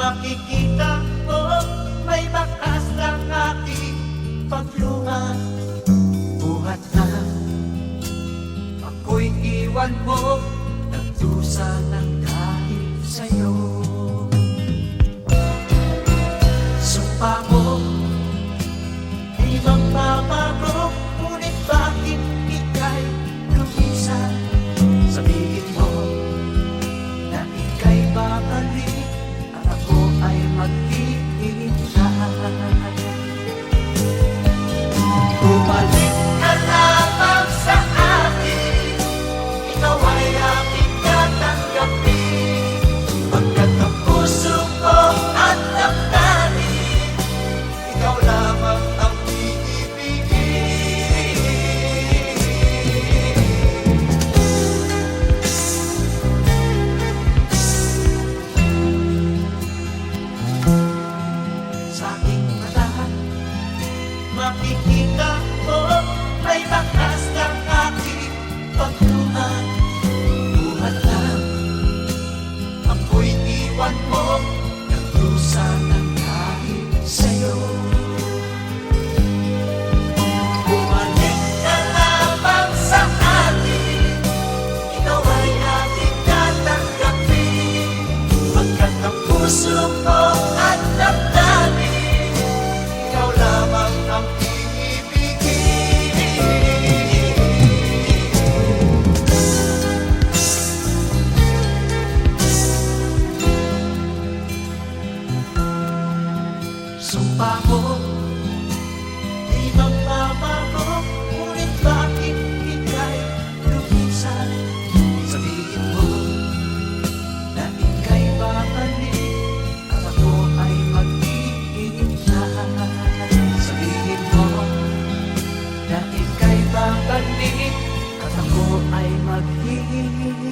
Makikita mo, may bakas ng aking pagluha. Buhat na ako'y iwan mo, nagdusa ng dahil sa'yo. Sumpa mo, di magbabago, ngunit bakit ika'y lumisan? Sabihin mo na ika'y babalik at ako ay maghihintay. Bumalik ka lamang sa akin, ikaw ay aking tatanggapin. Pagkat ang puso ko at damdamin, ikaw lamang ang iibigin. Sa aking mata, makikita mo, may bakas ng aking pagluha. Buhat lang ako'y iwan mo, nagdusa ng dahil sa'yo. Bumalik ka lamang sa akin, ikaw ay aking tatanggapin. Pagkat ang puso ko at damdamin, ikaw lamang ang iibigin. Sumpa mo, di magbabago, ngunit bakit ika'y lumisan? Sabihin mo na ika'y babalik at ako ay maghihintay. Sabihin mo na ika'y babalik at ako ay maghihintay.